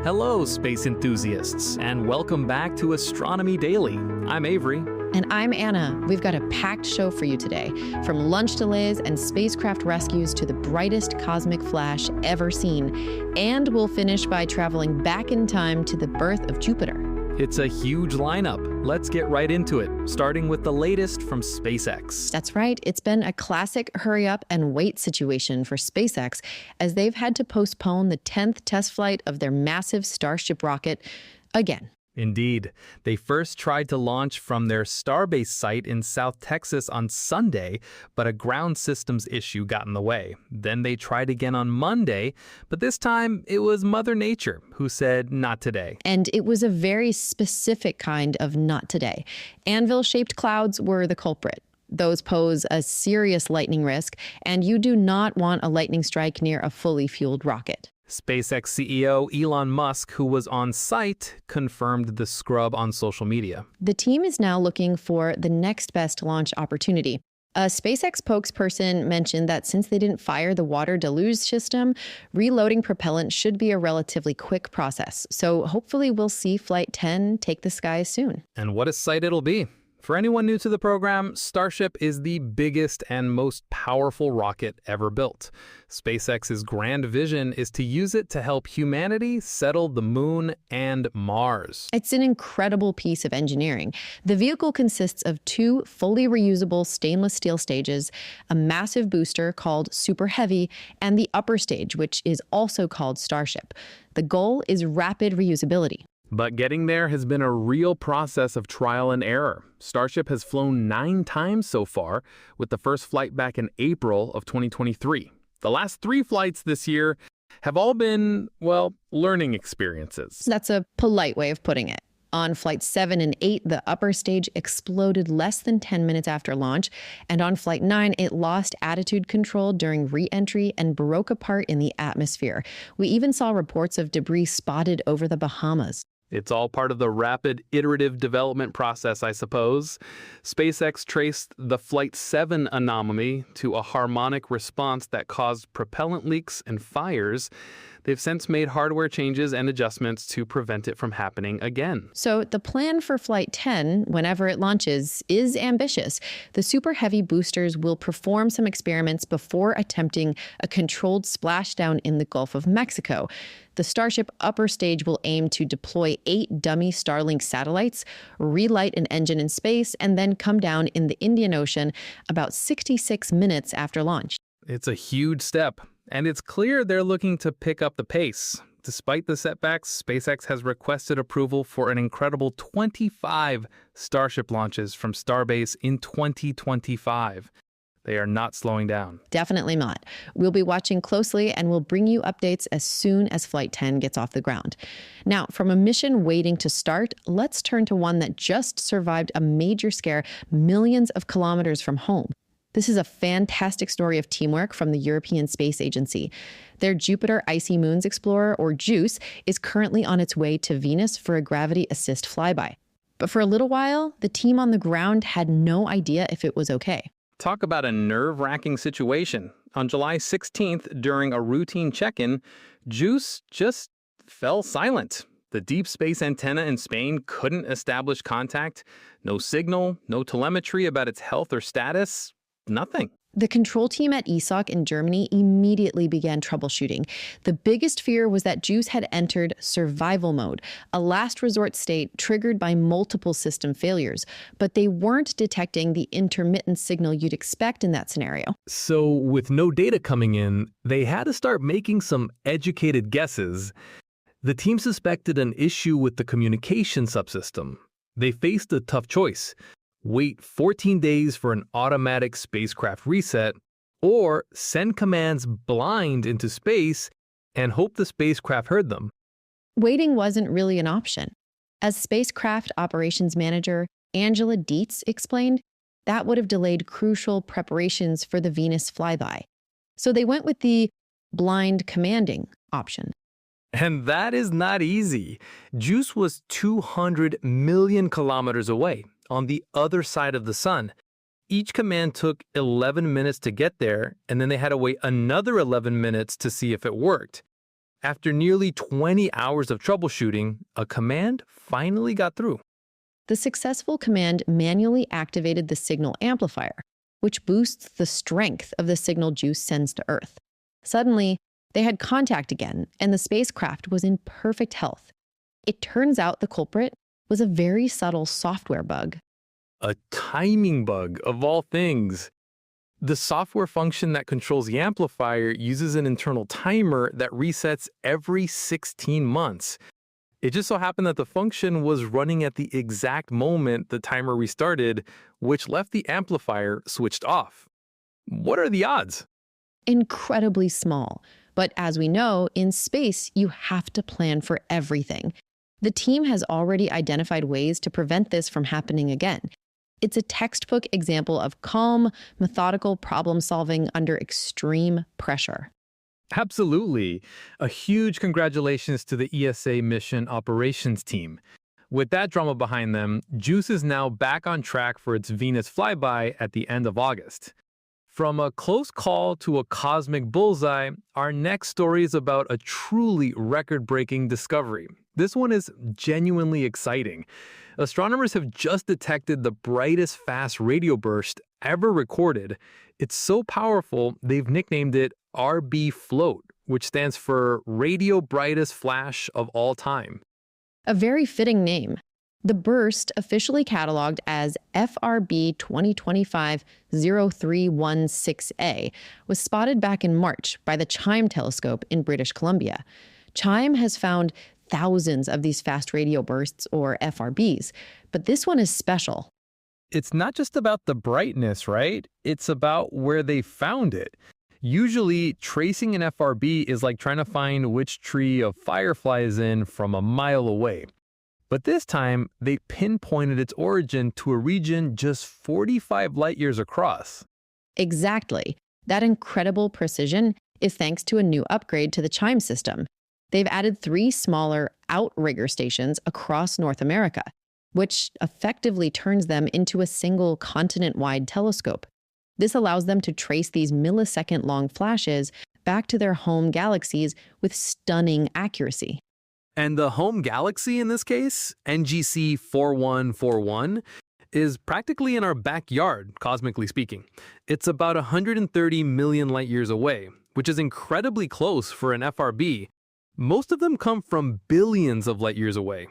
Hello, space enthusiasts, and welcome back to Astronomy Daily. I'm Avery. And I'm Anna. We've got a packed show for you today, from lunch delays and spacecraft rescues to the brightest cosmic flash ever seen. And we'll finish by traveling back in time to the birth of Jupiter. It's a huge lineup. Let's get right into it, starting with the latest from SpaceX. That's right. It's been a classic hurry up and wait situation for SpaceX, as they've had to postpone the 10th test flight of their massive Starship rocket again. Indeed. They first tried to launch from their Starbase site in South Texas on Sunday, but a ground systems issue got in the way. Then they tried again on Monday, but this time it was Mother Nature who said not today. And it was a very specific kind of not today. Anvil-shaped clouds were the culprit. Those pose a serious lightning risk, and you do not want a lightning strike near a fully fueled rocket. SpaceX CEO Elon Musk, who was on site, confirmed the scrub on social media. The team is now looking for the next best launch opportunity. A SpaceX spokesperson mentioned that since they didn't fire the water deluge system, reloading propellant should be a relatively quick process. So hopefully we'll see Flight 10 take the skies soon. And what a sight it'll be. For anyone new to the program, Starship is the biggest and most powerful rocket ever built. SpaceX's grand vision is to use it to help humanity settle the moon and Mars. It's an incredible piece of engineering. The vehicle consists of two fully reusable stainless steel stages, a massive booster called Super Heavy, and the upper stage, which is also called Starship. The goal is rapid reusability. But getting there has been a real process of trial and error. Starship has flown 9 times so far, with the first flight back in April of 2023. The last 3 flights this year have all been, well, learning experiences. That's a polite way of putting it. On Flight 7 and 8, the upper stage exploded less than 10 minutes after launch, and on Flight 9, it lost attitude control during re-entry and broke apart in the atmosphere. We even saw reports of debris spotted over the Bahamas. It's all part of the rapid iterative development process, I suppose. SpaceX traced the Flight 7 anomaly to a harmonic response that caused propellant leaks and fires. They've since made hardware changes and adjustments to prevent it from happening again. So the plan for Flight 10, whenever it launches, is ambitious. The Super Heavy boosters will perform some experiments before attempting a controlled splashdown in the Gulf of Mexico. The Starship upper stage will aim to deploy 8 dummy Starlink satellites, relight an engine in space, and then come down in the Indian Ocean about 66 minutes after launch. It's a huge step, and it's clear they're looking to pick up the pace. Despite the setbacks, SpaceX has requested approval for an incredible 25 Starship launches from Starbase in 2025. They are not slowing down. Definitely not. We'll be watching closely and we'll bring you updates as soon as Flight 10 gets off the ground. Now, from a mission waiting to start, let's turn to one that just survived a major scare millions of kilometers from home. This is a fantastic story of teamwork from the European Space Agency. Their Jupiter Icy Moons Explorer, or JUICE, is currently on its way to Venus for a gravity assist flyby. But for a little while, the team on the ground had no idea if it was okay. Talk about a nerve-wracking situation. On July 16th, during a routine check-in, JUICE just fell silent. The deep space antenna in Spain couldn't establish contact. No signal, no telemetry about its health or status, nothing. The control team at ESOC in Germany immediately began troubleshooting. The biggest fear was that JUICE had entered survival mode, a last resort state triggered by multiple system failures. But they weren't detecting the intermittent signal you'd expect in that scenario. So with no data coming in, they had to start making some educated guesses. The team suspected an issue with the communication subsystem. They faced a tough choice. Wait 14 days for an automatic spacecraft reset, or send commands blind into space and hope the spacecraft heard them. Waiting wasn't really an option. As spacecraft operations manager Angela Dietz explained, that would have delayed crucial preparations for the Venus flyby. So they went with the blind commanding option. And that is not easy. JUICE was 200 million kilometers away, on the other side of the sun. Each command took 11 minutes to get there, and then they had to wait another 11 minutes to see if it worked. After nearly 20 hours of troubleshooting, a command finally got through. The successful command manually activated the signal amplifier, which boosts the strength of the signal JUICE sends to Earth. Suddenly, they had contact again, and the spacecraft was in perfect health. It turns out the culprit was a very subtle software bug. A timing bug, of all things. The software function that controls the amplifier uses an internal timer that resets every 16 months. It just so happened that the function was running at the exact moment the timer restarted, which left the amplifier switched off. What are the odds? Incredibly small. But as we know, in space, you have to plan for everything. The team has already identified ways to prevent this from happening again. It's a textbook example of calm, methodical problem solving under extreme pressure. Absolutely. A huge congratulations to the ESA mission operations team. With that drama behind them, JUICE is now back on track for its Venus flyby at the end of August. From a close call to a cosmic bullseye, our next story is about a truly record-breaking discovery. This one is genuinely exciting. Astronomers have just detected the brightest fast radio burst ever recorded. It's so powerful, they've nicknamed it RB Float, which stands for Radio Brightest Flash of All Time. A very fitting name. The burst, officially cataloged as FRB 2025-0316A, was spotted back in March by the CHIME telescope in British Columbia. CHIME has found thousands of these fast radio bursts, or FRBs, but this one is special. It's not just about the brightness, right? It's about where they found it. Usually, tracing an FRB is like trying to find which tree a firefly is in from a mile away. But this time, they pinpointed its origin to a region just 45 light years across. Exactly. That incredible precision is thanks to a new upgrade to the CHIME system. They've added 3 smaller outrigger stations across North America, which effectively turns them into a single continent-wide telescope. This allows them to trace these millisecond-long flashes back to their home galaxies with stunning accuracy. And the home galaxy in this case, NGC 4141, is practically in our backyard, cosmically speaking. It's about 130 million light years away, which is incredibly close for an FRB. Most of them come from billions of light years away.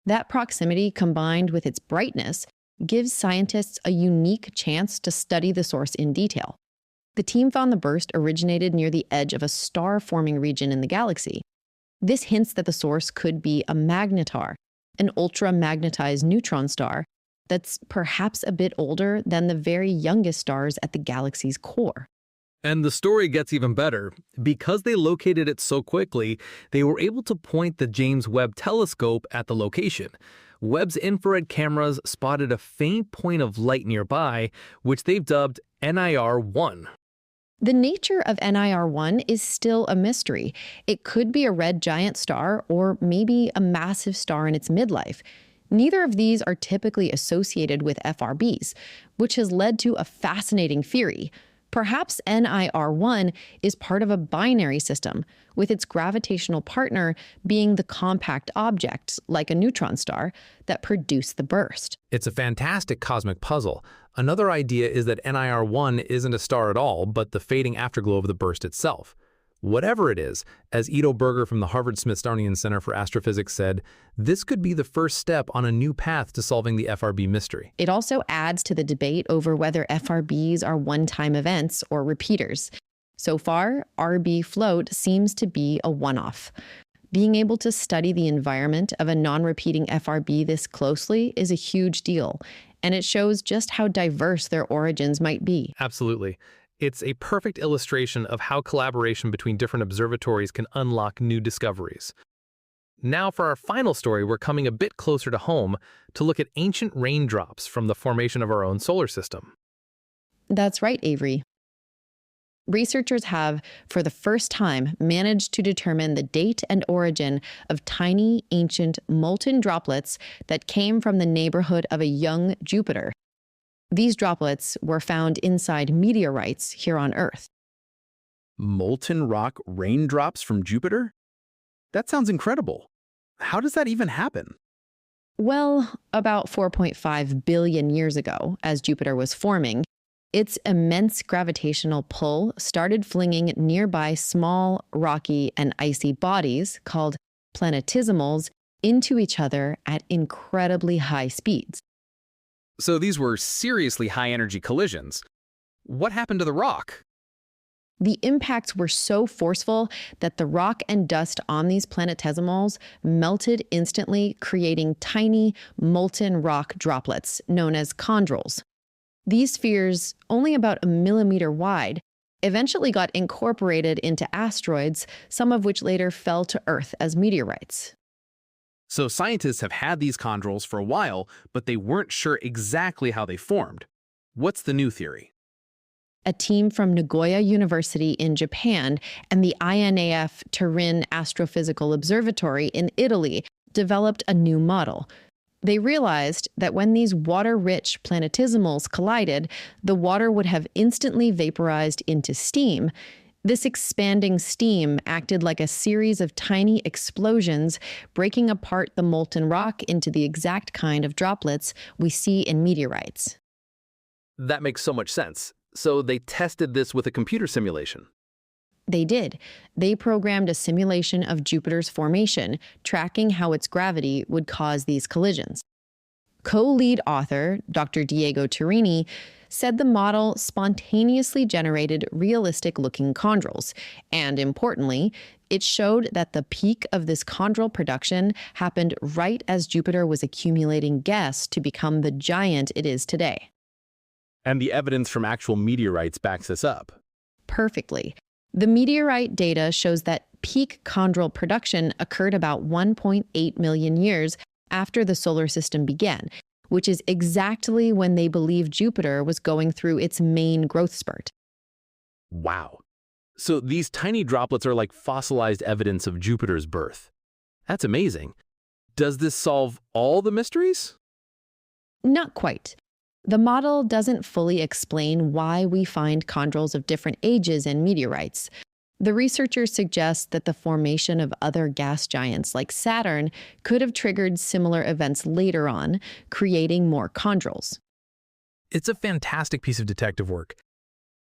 That proximity, combined with its brightness, gives scientists a unique chance to study the source in detail. The team found the burst originated near the edge of a star-forming region in the galaxy. This hints that the source could be a magnetar, an ultra-magnetized neutron star that's perhaps a bit older than the very youngest stars at the galaxy's core. And the story gets even better. Because they located it so quickly, they were able to point the James Webb Telescope at the location. Webb's infrared cameras spotted a faint point of light nearby, which they've dubbed NIR-1. The nature of NIR-1 is still a mystery. It could be a red giant star or maybe a massive star in its midlife. Neither of these are typically associated with FRBs, which has led to a fascinating theory. Perhaps NIR-1 is part of a binary system, with its gravitational partner being the compact objects, like a neutron star, that produce the burst. It's a fantastic cosmic puzzle. Another idea is that NIR-1 isn't a star at all, but the fading afterglow of the burst itself. Whatever it is, as Ido Berger from the Harvard-Smithsonian Center for Astrophysics said, this could be the first step on a new path to solving the FRB mystery. It also adds to the debate over whether FRBs are one-time events or repeaters. So far, RB Float seems to be a one-off. Being able to study the environment of a non-repeating FRB this closely is a huge deal, and it shows just how diverse their origins might be. Absolutely. It's a perfect illustration of how collaboration between different observatories can unlock new discoveries. Now for our final story, we're coming a bit closer to home to look at ancient raindrops from the formation of our own solar system. That's right, Avery. Researchers have, for the first time, managed to determine the date and origin of tiny, ancient, molten droplets that came from the neighborhood of a young Jupiter. These droplets were found inside meteorites here on Earth. Molten rock raindrops from Jupiter? That sounds incredible. How does that even happen? Well, about 4.5 billion years ago, as Jupiter was forming, its immense gravitational pull started flinging nearby small, rocky, and icy bodies, called planetesimals, into each other at incredibly high speeds. So these were seriously high-energy collisions. What happened to the rock? The impacts were so forceful that the rock and dust on these planetesimals melted instantly, creating tiny, molten rock droplets known as chondrules. These spheres, only about a millimeter wide, eventually got incorporated into asteroids, some of which later fell to Earth as meteorites. So scientists have had these chondrules for a while, but they weren't sure exactly how they formed. What's the new theory? A team from Nagoya University in Japan and the INAF Turin Astrophysical Observatory in Italy developed a new model. They realized that when these water-rich planetesimals collided, the water would have instantly vaporized into steam. This expanding steam acted like a series of tiny explosions, breaking apart the molten rock into the exact kind of droplets we see in meteorites. That makes so much sense. So they tested this with a computer simulation. They did. They programmed a simulation of Jupiter's formation, tracking how its gravity would cause these collisions. Co-lead author, Dr. Diego Turini, said the model spontaneously generated realistic-looking chondrules, and importantly, it showed that the peak of this chondrule production happened right as Jupiter was accumulating gas to become the giant it is today. And the evidence from actual meteorites backs this up. Perfectly. The meteorite data shows that peak chondrule production occurred about 1.8 million years after the solar system began, which is exactly when they believe Jupiter was going through its main growth spurt. Wow. So these tiny droplets are like fossilized evidence of Jupiter's birth. That's amazing. Does this solve all the mysteries? Not quite. The model doesn't fully explain why we find chondrules of different ages in meteorites. The researchers suggest that the formation of other gas giants like Saturn could have triggered similar events later on, creating more chondrules. It's a fantastic piece of detective work.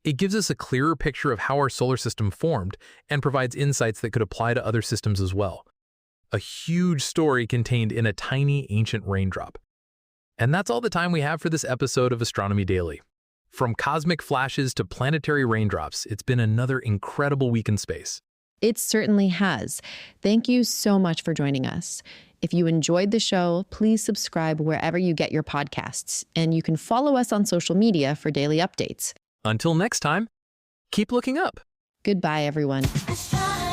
It gives us a clearer picture of how our solar system formed and provides insights that could apply to other systems as well. A huge story contained in a tiny ancient raindrop. And that's all the time we have for this episode of Astronomy Daily. From cosmic flashes to planetary raindrops, it's been another incredible week in space. It certainly has. Thank you so much for joining us. If you enjoyed the show, please subscribe wherever you get your podcasts, and you can follow us on social media for daily updates. Until next time, keep looking up. Goodbye, everyone. Astronomy.